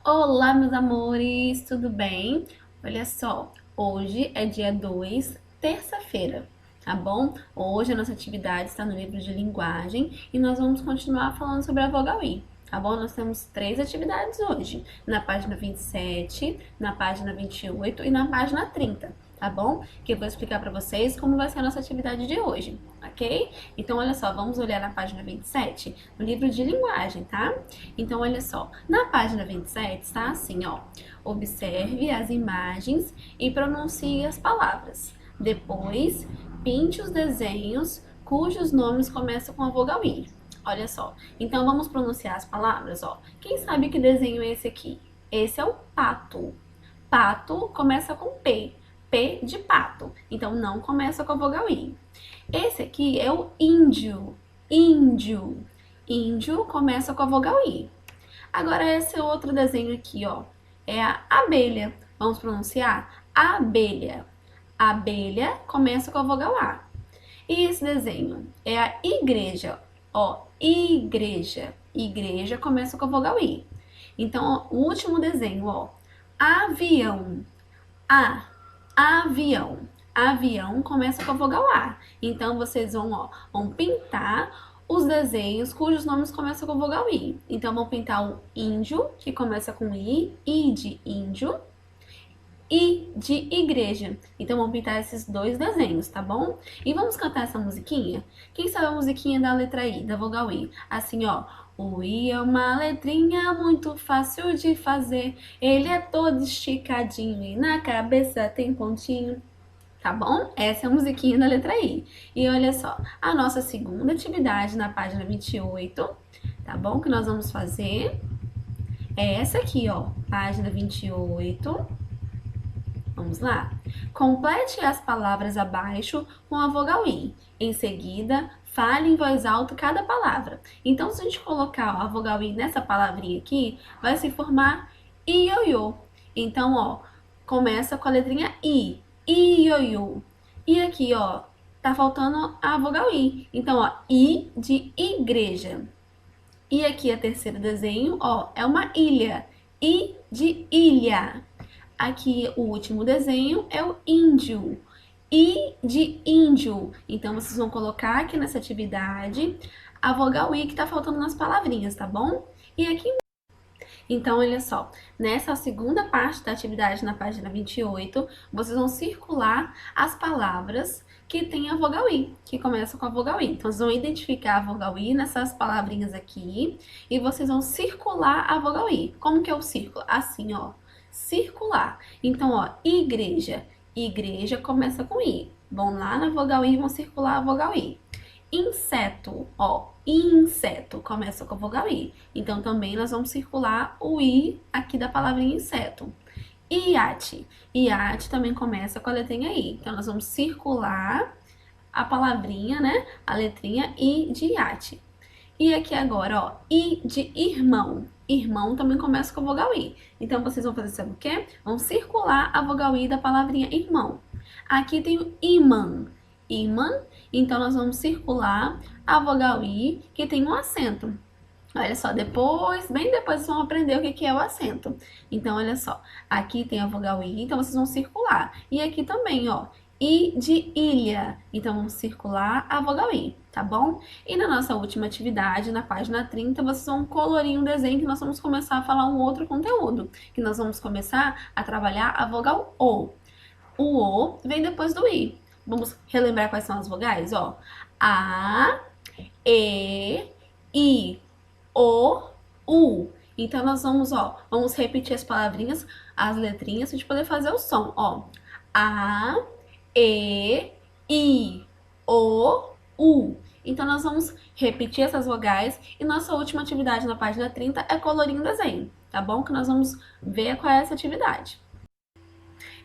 Olá, meus amores, tudo bem? Olha só, hoje é dia 2, terça-feira, tá bom? Hoje a nossa atividade está no livro de linguagem e nós vamos continuar falando sobre a vogal I, tá bom? Nós temos 3 atividades hoje, na página 27, na página 28 e na página 30. Tá bom? Que eu vou explicar para vocês como vai ser a nossa atividade de hoje, ok? Então, olha só, vamos olhar na página 27, no livro de linguagem, tá? Então, olha só, na página 27 está assim, ó. Observe as imagens e pronuncie as palavras. Depois, pinte os desenhos cujos nomes começam com a vogal I. Olha só. Então, vamos pronunciar as palavras, ó. Quem sabe que desenho é esse aqui? Esse é o pato. Pato começa com P. P de pato. Então, não começa com a vogal I. Esse aqui é o índio. Índio. Índio começa com a vogal I. Agora, esse outro desenho aqui, ó, é a abelha. Vamos pronunciar? Abelha. Abelha começa com a vogal A. E esse desenho é a igreja. Ó, igreja. Igreja começa com a vogal I. Então, ó, o último desenho, ó, avião. Avião. Avião começa com a vogal A. Então, vocês vão pintar os desenhos cujos nomes começam com a vogal I. Então, vão pintar o índio, que começa com I de índio, e de igreja. Então, vamos pintar esses 2 desenhos, tá bom? E vamos cantar essa musiquinha? Quem sabe a musiquinha da letra I, da vogal I? Assim, ó. O I é uma letrinha muito fácil de fazer. Ele é todo esticadinho e na cabeça tem pontinho. Tá bom? Essa é a musiquinha da letra I. E olha só, a nossa segunda atividade na página 28, tá bom? Que nós vamos fazer é essa aqui, ó. Página 28. Vamos lá? Complete as palavras abaixo com a vogal I. Em seguida, fale em voz alta cada palavra. Então, se a gente colocar ó, a vogal I nessa palavrinha aqui, vai se formar ioiô. Então, ó, começa com a letrinha I. Ioiô. E aqui, ó, tá faltando a vogal I. Então, ó, I de igreja. E aqui a terceiro desenho, ó, é uma ilha. I de ilha. Aqui o último desenho é o índio. I de índio. Então, vocês vão colocar aqui nessa atividade a vogal I que tá faltando nas palavrinhas, tá bom? E aqui então, olha só, nessa segunda parte da atividade, na página 28, vocês vão circular as palavras que tem a vogal I, que começam com a vogal I. Então, vocês vão identificar a vogal I nessas palavrinhas aqui e vocês vão circular a vogal I. Como que é o círculo? Assim, ó, circular. Então, ó, igreja. Igreja começa com I. Vão lá na vogal I e vão circular a vogal I. Inseto, ó, inseto começa com a vogal I. Então, também nós vamos circular o I aqui da palavrinha inseto. Iate. Iate também começa com a letrinha I. Então, nós vamos circular a palavrinha, né? A letrinha I de iate. E aqui agora, ó, I de irmão. Irmão também começa com a vogal I. Então, vocês vão fazer, sabe o quê? Vão circular a vogal I da palavrinha irmão. Aqui tem o imã. Imã. Então, nós vamos circular a vogal I, que tem um acento. Olha só, bem depois vocês vão aprender o que é o acento. Então, olha só, aqui tem a vogal I, então vocês vão circular. E aqui também, ó, I de ilha. Então, vamos circular a vogal I, tá bom? E na nossa última atividade, na página 30, vocês vão colorir um desenho que nós vamos começar a falar um outro conteúdo. Que nós vamos começar a trabalhar a vogal O. O O vem depois do I. Vamos relembrar quais são as vogais, ó. A, E, I, O, U. Então, nós vamos repetir as palavrinhas, as letrinhas, pra gente poder fazer o som, ó. A, E, I, O, U. Então, nós vamos repetir essas vogais e nossa última atividade na página 30 é colorir um desenho, tá bom? Que nós vamos ver qual é essa atividade.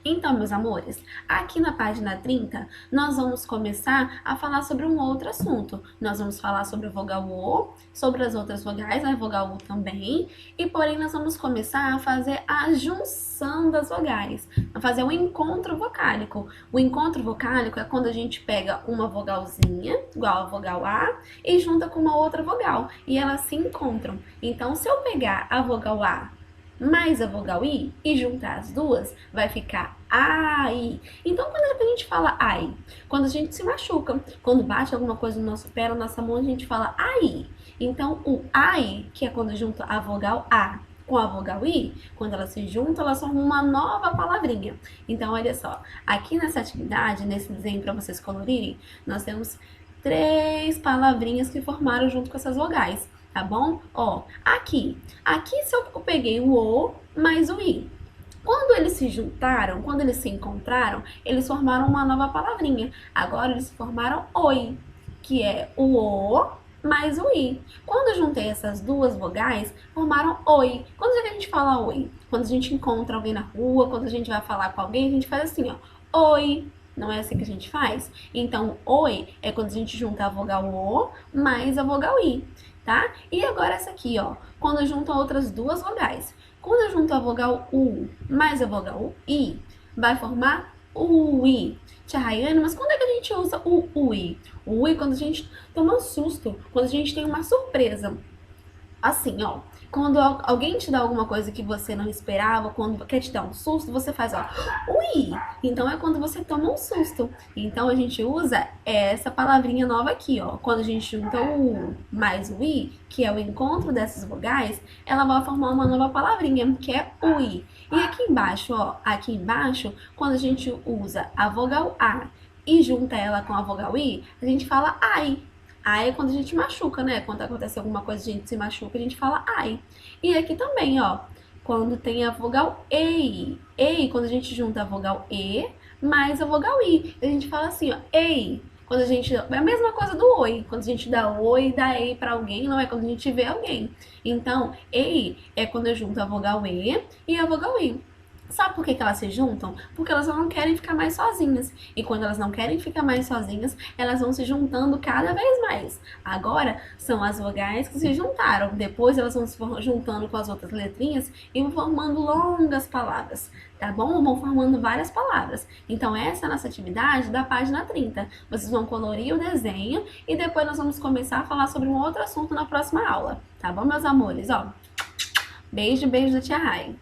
Então, meus amores, aqui na página 30, nós vamos começar a falar sobre um outro assunto. Nós vamos falar sobre a vogal O, sobre as outras vogais, a vogal U também, e porém nós vamos começar a fazer a junção das vogais, a fazer um encontro vocálico. O encontro vocálico é quando a gente pega uma vogalzinha, igual a vogal A, e junta com uma outra vogal, e elas se encontram. Então, se eu pegar a vogal A mais a vogal I e juntar as duas, vai ficar ai. Então, quando a gente fala ai, quando a gente se machuca, quando bate alguma coisa no nosso pé, na nossa mão, a gente fala ai. Então, o ai, que é quando junta a vogal A com a vogal I, quando elas se juntam, elas formam uma nova palavrinha. Então, olha só, aqui nessa atividade, nesse desenho para vocês colorirem, nós temos 3 palavrinhas que formaram junto com essas vogais, tá bom? Ó, aqui se eu peguei o O mais o I. Quando eles se juntaram, quando eles se encontraram, eles formaram uma nova palavrinha. Agora eles formaram oi, que é o O mais o I. Quando eu juntei essas duas vogais, formaram oi. Quando é que a gente fala oi? Quando a gente encontra alguém na rua, quando a gente vai falar com alguém, a gente faz assim, ó, oi. Não é assim que a gente faz? Então, oi é quando a gente junta a vogal O mais a vogal I, tá? E agora essa aqui, ó, quando eu junto outras duas vogais. Quando eu junto a vogal U mais a vogal I, vai formar UI. Tia Rayane, mas quando é que a gente usa o UI? O UI é quando a gente toma um susto, quando a gente tem uma surpresa. Assim, ó, quando alguém te dá alguma coisa que você não esperava, quando quer te dar um susto, você faz, ó, ui! Então é quando você toma um susto. Então a gente usa essa palavrinha nova aqui, ó. Quando a gente junta o U mais o I, que é o encontro dessas vogais, ela vai formar uma nova palavrinha, que é ui. E aqui embaixo, ó, aqui embaixo, quando a gente usa a vogal A e junta ela com a vogal I, a gente fala ai. Ai é quando a gente machuca, né? Quando acontece alguma coisa, a gente se machuca, a gente fala ai. E aqui também, ó, quando tem a vogal EI. EI, quando a gente junta a vogal E mais a vogal I. A gente fala assim, ó, EI. Quando a gente... É a mesma coisa do oi. Quando a gente dá oi, dá ei pra alguém, não é quando a gente vê alguém. Então, EI é quando eu junto a vogal E e a vogal I. Sabe por que elas se juntam? Porque elas não querem ficar mais sozinhas. E quando elas não querem ficar mais sozinhas, elas vão se juntando cada vez mais. Agora, são as vogais que se juntaram. Depois, elas vão se juntando com as outras letrinhas e vão formando longas palavras, tá bom? Vão formando várias palavras. Então, essa é a nossa atividade da página 30. Vocês vão colorir o desenho e depois nós vamos começar a falar sobre um outro assunto na próxima aula. Tá bom, meus amores? Ó, beijo, beijo da Tia Rai.